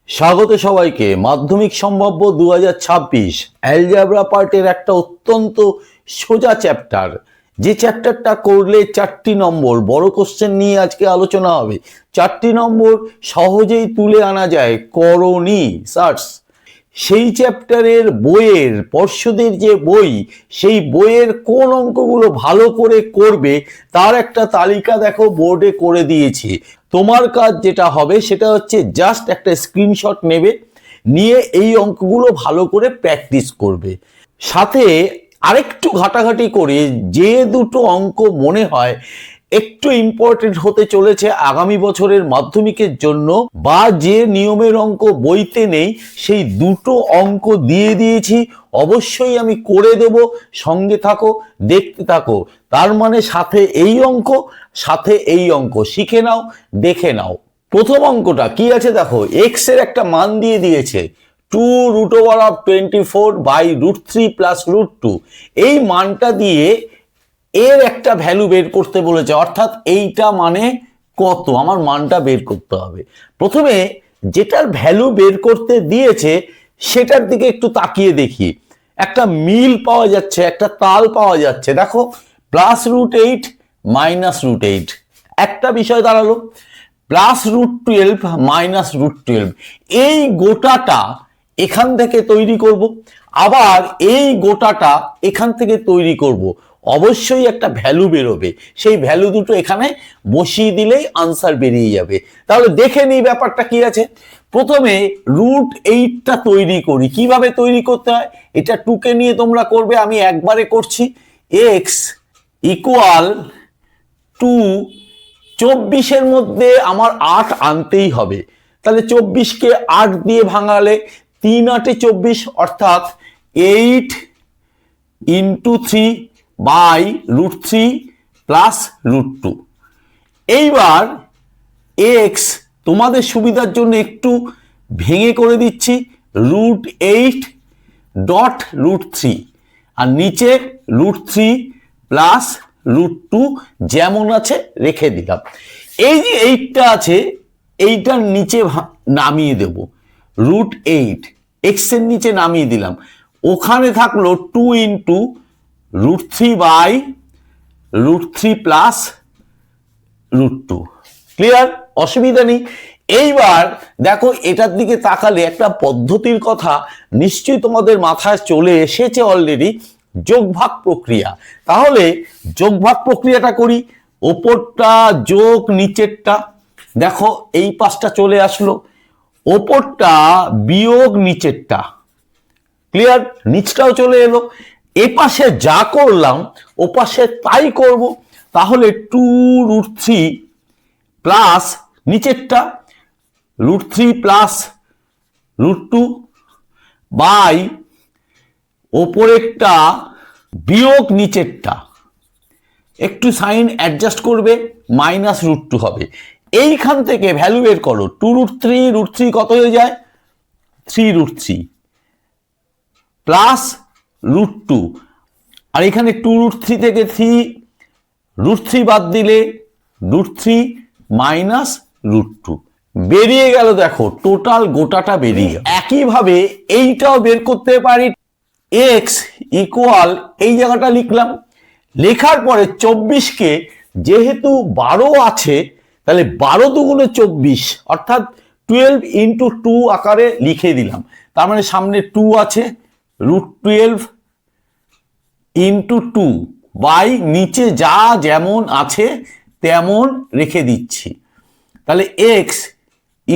স্বাগত সবাইকে মাধ্যমিক সম্ভাব্য 2026 অ্যালজেব্রা পার্টের একটা অত্যন্ত সোজা চ্যাপ্টার, যে চ্যাপ্টারটা করলে 4টি নম্বর বড় কোশ্চেন নিয়ে আজকে আলোচনা হবে। 4টি নম্বর সহজেই তুলে আনা যায় করণী সার্চ। সেই চ্যাপ্টারের বইয়ের পর্ষদের যে বই, সেই বইয়ের কোন অঙ্কগুলো ভালো করে করবে তার একটা তালিকা দেখো বোর্ডে করে দিয়েছি। তোমার কাজ যেটা হবে সেটা হচ্ছে জাস্ট একটা স্ক্রিনশট নেবে, নিয়ে এই অঙ্কগুলো ভালো করে প্র্যাকটিস করবে। সাথে আরেকটু ঘাটাঘাটি করে যে দুটো অঙ্ক মনে হয় একটু ইম্পর্টেন্ট হতে চলেছে আগামী বছরের মাধ্যমিকের জন্য, বা যে নিয়মের অঙ্ক বইতে নেই, সেই দুটো অঙ্ক দিয়ে দিয়েছি। অবশ্যই আমি করে দেব, সঙ্গে থাকো, দেখতে থাকো। তার মানে সাথে এই অঙ্ক, সাথে এই অঙ্ক শিখে নাও, দেখে নাও। প্রথম অঙ্কটা কি আছে দেখো, এক্স এর একটা মান দিয়ে দিয়েছে 2√24/√3 + √2। এই মানটা দিয়ে এর একটা ভ্যালু বের করতে বলেছে, অর্থাৎ এইটা মানে কত, আমার মানটা বের করতে হবে। প্রথমে যেটার ভ্যালু বের করতে দিয়েছে সেটার দিকে একটু তাকিয়ে দেখি। একটা মিল পাওয়া যাচ্ছে, একটা তাল পাওয়া যাচ্ছে। দেখো +√8 -√8, একটা বিষয় দাঁড়ালো। +√12 -√12, এই গোটাটা এখান থেকে তৈরি করব, আবার এই গোটাটা এখান থেকে তৈরি করব। অবশ্যই একটা ভ্যালু বেরোবে, সেই ভ্যালু দুটো এখানে বসিয়ে দিলেই আনসার বেরিয়ে যাবে। তাহলে দেখে নিই ব্যাপারটা কি আছে। প্রথমে √8টা তৈরি করি। কিভাবে তৈরি করতে হয় এটা 2কে নিয়ে তোমরা করবে, আমি একবারে করছি। x = 2, 24-এর মধ্যে আমার 8 আনতেই হবে। তাহলে 24কে 8 দিয়ে ভাঙালে 3 × 8 = 24, অর্থাৎ 8 × 3/√3 + √2। এইবার x তোমাদের সুবিধার জন্য একটু ভেঙে করে দিচ্ছি, √8.√3, আর নিচে √3 + √2 যেমন আছে রেখে দিলাম। এই যে 8টা আছে, এইটার নিচে নামিয়ে দেব, √8 x এর নিচে নামিয়ে দিলাম। ওখানে থাকলো 2 × √3/√3 + √2। ক্লিয়ার? অসুবিধা নেই। এইবার দেখো এটার দিকে তাকালে একটা পদ্ধতির কথা নিশ্চয়ই তোমাদের মাথায় চলে এসেছে অলরেডি, যোগভাগ প্রক্রিয়া। তাহলে যোগভাগ প্রক্রিয়াটা করি। ওপরটা যোগ নিচেরটা, দেখো এই পাশটা চলে আসলো, ওপরটা বিয়োগ নিচেরটা। ক্লিয়ার? নিচটাও চলে এলো। এ পাশে যা করলাম ও পাশে তাই করব। তাহলে 2√3 প্লাস নিচেরটা √3 + √2 বাই ওপরেরটা বিয়োগ নিচেরটা, একটু সাইন অ্যাডজাস্ট করবে, -√2 হবে। এইখান থেকে ভ্যালু বের করো। 2√3 √3 কত হয়ে যায়? 3√3 প্লাস √2, আর এখানে 2√3 থেকে 3√3 বাদ দিলে √3 -√2 বেরিয়ে গেল। দেখো টোটাল গোটাটা বেরিয়ে গেল। একইভাবে এইটাও বের করতে পারি। x = এই জায়গাটা লিখলাম, লেখার পরে 24কে যেহেতু 12 আছে, তাহলে 12 × 2 = 24, অর্থাৎ 12 × 2 আকারে লিখে দিলাম। তার মানে সামনে 2 আছে, √12 × 2 বাই নিচে যা যেমন আছে তেমন রেখে দিচ্ছি। তাহলে x =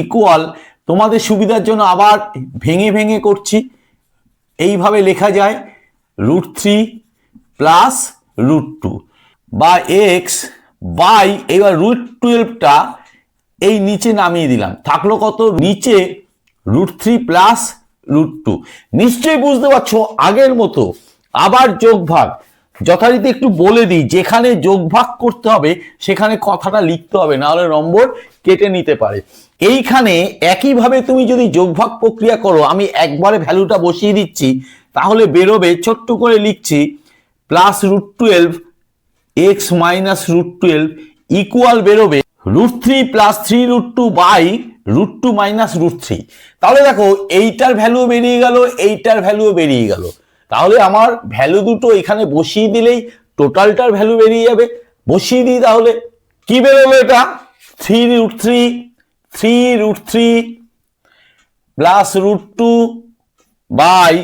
তোমাদের সুবিধার জন্য আবার ভেঙে ভেঙে করছি, এইভাবে লেখা যায় √3 + √2 বা x বাই, এবার √12টা এই নিচে নামিয়ে দিলাম, থাকলো কত? নিচে √3 + √2। নিশ্চয়ই বুঝতে পারছো আগের মতো আবার যোগভাগ। যথারীতি একটু বলে দিই, যেখানে যোগভাগ করতে হবে সেখানে কথাটা লিখতে হবে, না হলে নম্বর কেটে নিতে পারে। এইখানে একইভাবে তুমি যদি যোগভাগ প্রক্রিয়া করো, আমি একবারে ভ্যালুটা বসিয়ে দিচ্ছি, তাহলে বেরোবে, ছোট্ট করে লিখছি, +√12 x - √12 ইকুয়াল বেরোবে √3 প্লাস 3√2 বাই √2 মাইনাস √3। তাহলে দেখো এইটার ভ্যালু বেরিয়ে গেল, এইটার ভ্যালু বেরিয়ে গেল। তাহলে আমার ভ্যালু দুটো এখানে বসিয়ে দিলেই টোটালটার ভ্যালু বেরিয়ে যাবে। বসিয়ে দিই তাহলে কি বেরোলো, এটা 3√3 প্লাস √2 বাই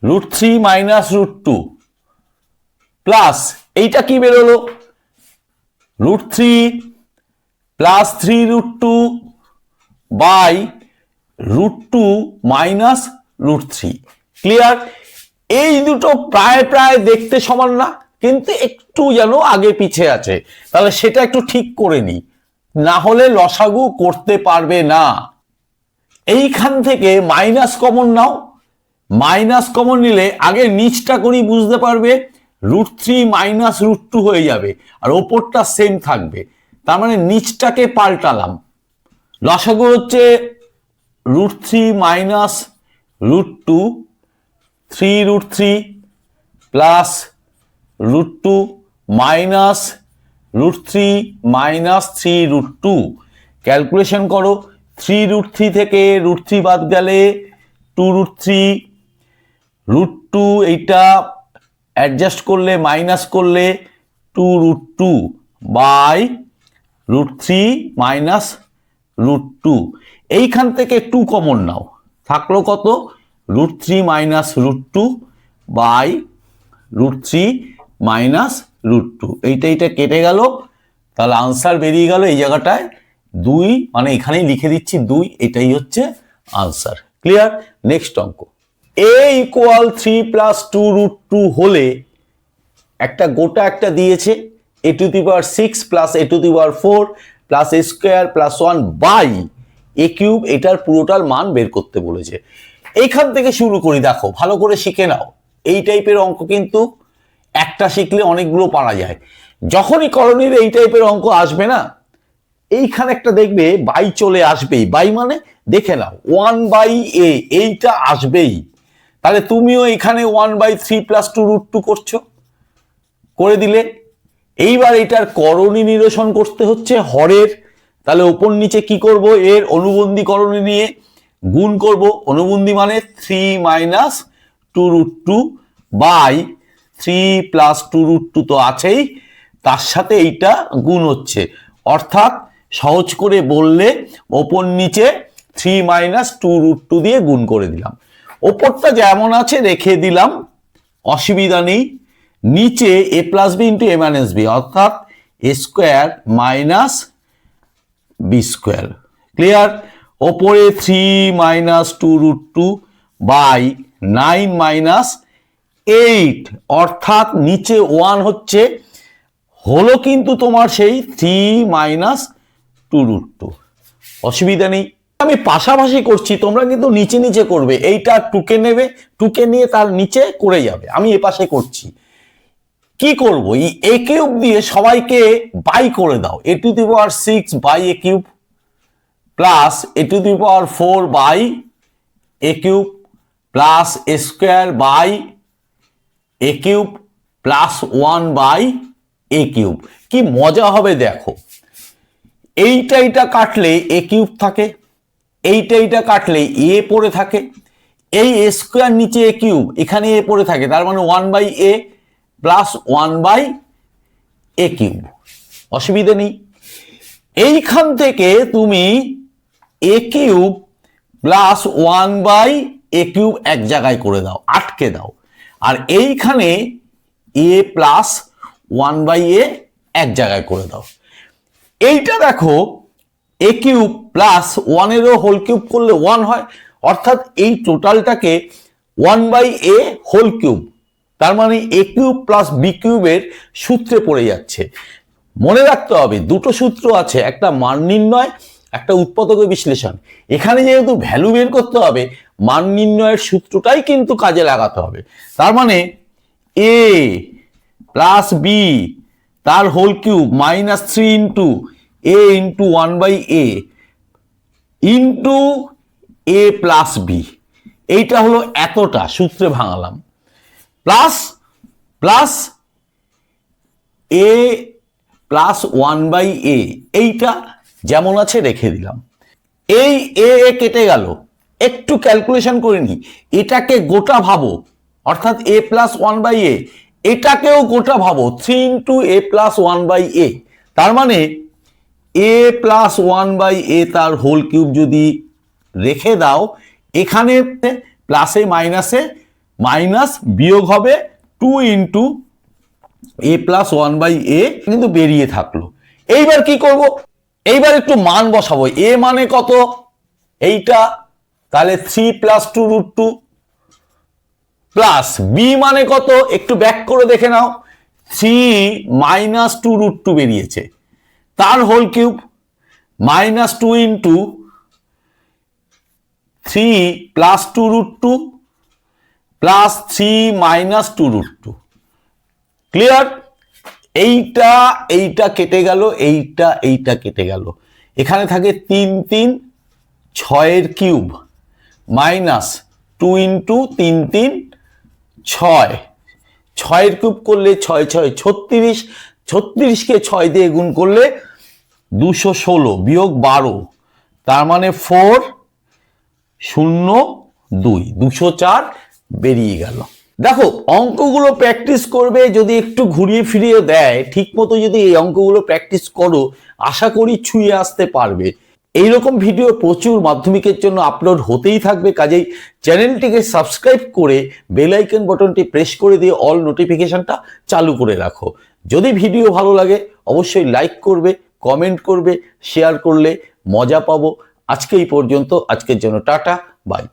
√3 মাইনাস √2 প্লাস এইটা কি বেরোলো, √3 প্লাস 3√2 বাই √2 মাইনাস √3। ক্লিয়ার? এই দুটো প্রায় প্রায় দেখতে সমান না, কিন্তু একটু যেন আগে পিছে আছে। তাহলে সেটা একটু ঠিক করে নি, না হলে লসাগু করতে পারবে না। এইখান থেকে মাইনাস কমন নাও, মাইনাস কমন নিলে আগে নিচটা করি বুঝতে পারবে, √3 মাইনাস √2 হয়ে যাবে আর ওপরটা সেম থাকবে। তার মানে নিচটাকে পাল্টালাম। লসাগু হচ্ছে √3 minus √2, 3√3 plus √2 minus √3 minus 3√2। Calculation করো, 3√3 থেকে √3 বাদ গেলে 2√3, √2 এইটা অ্যাডজাস্ট করলে মাইনাস করলে 2√2 বাই √3 মাইনাস √2। এইখান থেকে 2 কমন নাও, থাকলো কত, √3 মাইনাস √2 বাই √3 মাইনাস √2। এইটা কেটে গেল, তাহলে আনসার বেরিয়ে গেল এই জায়গাটায় 2, মানে এখানেই লিখে দিচ্ছি 2, এটাই হচ্ছে আনসার। ক্লিয়ার? নেক্সট অঙ্ক, a ইকুয়াল 3 প্লাস 2√2 হলে একটা গোটা একটা দিয়েছে a⁴ plus a⁴ plus a square plus 1 by a³, এটার পুরোটার মান বের করতে বলেছে। এইখান থেকে শুরু করি, দেখো ভালো করে শিখে নাও। এই টাইপের অঙ্ক কিন্তু একটা শিখলে অনেকগুলো পারা যায়। যখনই করণীর এই টাইপের অঙ্ক আসবে না, এইখানে একটা দেখবে বাই চলে আসবেই। বাই মানে দেখে নাও 1/a, এইটা আসবেই। তাহলে তুমিও এখানে 1/3 প্লাস 2√2 করছো, করে দিলে। এইবার এটার করণী নিরসন করতে হচ্ছে হরের। তাহলে ওপর নিচে কি করব, এর অনুবন্ধী করণী নিয়ে গুণ করব। অনুবন্ধী মানে 3 মাইনাস 2√2 বাই 3 প্লাস 2√2 তো আছেই, তার সাথে এইটা গুণ হচ্ছে। অর্থাৎ সহজ করে বললে ওপর নিচে 3 মাইনাস 2√2 দিয়ে গুণ করে দিলাম। ওপরটা যেমন আছে রেখে দিলাম, অসুবিধা নেই। নিচে a plus B into a minus B, অর্থাৎ a square minus B square. Clear? ওপরে 3 মাইনাস 2√2 বাই 9 মাইনাস 8, অর্থাৎ নিচে 1 হচ্ছে, হলো কিন্তু তোমার সেই 3 মাইনাস 2√2। অসুবিধা নেই, আমি পাশাপাশি করছি, তোমরা কিন্তু নিচে নিচে করবে। এইটা 2কে নেবে, 2কে নিয়ে তার নিচে করে যাবে। আমি এ পাশে করছি। কি করব, এই a³ দিয়ে সবাইকে বাই করে দাও। a⁶ by a³ plus a⁴ by a³ plus a square by a³ plus 1 by a³। কি মজা হবে দেখো, এইটা কাটলে a³ থাকে, এইটা কাটলে a পড়ে থাকে, এই a স্কোয়ার নিচে a³, এখানে a পড়ে থাকে, তার মানে 1/a প্লাস 1/a³। অসুবিধা নেই। এইখান থেকে তুমি a³ প্লাস 1/a³ এক জায়গায় করে দাও, আটকে দাও। আর এইখানে a প্লাস 1/a এক জায়গায় করে দাও। এইটা দেখো a³ প্লাস 1-এরও হোল কিউব করলে 1 হয়, অর্থাৎ এই টোটালটাকে 1/a হোল কিউব, তার মানে a³ প্লাস b³ সূত্রে পড়ে যাচ্ছে। মনে রাখতে হবে দুটো সূত্র আছে, একটা মান নির্ণয়, একটা উৎপাদক বিশ্লেষণ। এখানে যেহেতু ভ্যালু বের করতে হবে, মান নির্ণয়ের সূত্রটাই কিন্তু কাজে লাগাতে হবে। তার মানে a প্লাস b তার whole cube minus 3 into a into 1/a into a plus B, এইটা হলো এতটা, সূত্রে ভাঙালাম, plus plus a plus 1/a, এইটা যেমন আছে রেখে দিলাম। এই এ কেটে গেল, একটু ক্যালকুলেশন করে নি, এটাকে গোটা ভাবো, অর্থাৎ a প্লাস 1/a, এটাকেও গোটা ভাবো 3 ইন্টু a প্লাস 1/a। তার মানে a প্লাস 1/a তার হোল কিউব যদি রেখে দাও, এখানে প্লাসে মাইনাসে মাইনাস বিয়োগ হবে 2 ইন্টু a প্লাস 1/a, কিন্তু বেরিয়ে থাকলো। এইবার কি করব, এইবার একটু মান বসাবো। a মানে কত, এইটা, তাহলে 3 প্লাস 2√2, প্লাস b মানে কত, একটু ব্যাক করে দেখে নাও, 3 মাইনাস 2√2 বেরিয়েছে, তার whole cube, minus 2 into 3 plus 2√2 plus 3 minus 2√2। Clear? এইটা কেটে গেল, এইটা কেটে গেল, এখানে থাকে 3 3 6 কিউব মাইনাস 2 ইন্টু 3 3 6, 6 কিউব করলে 6 6 36, 36কে 6 দিয়ে গুণ করলে 216 বিয়োগ 12, তার মানে 4 0 2, 204 বেরিয়ে গেল। দেখো, অঙ্কগুলো প্র্যাকটিস করবে, যদি একটু ঘুরিয়ে ফিরিয়ে দেয় ঠিক মতো, যদি এই অঙ্কগুলো প্র্যাকটিস করো, আশা করি ছুঁয়ে আসতে পারবে। এইরকম ভিডিও প্রচুর মাধ্যমিকের জন্য আপলোড হতেই থাকবে, কাজেই চ্যানেলটিকে সাবস্ক্রাইব করে বেল আইকন বাটনটি প্রেস করে দিয়ে অল নোটিফিকেশনটা চালু করে রাখো। যদি ভিডিও ভালো লাগে অবশ্যই লাইক করবে, কমেন্ট করবে, শেয়ার করলে মজা পাবো। আজকে এই পর্যন্ত, আজকের জন্য টাটা, বাই।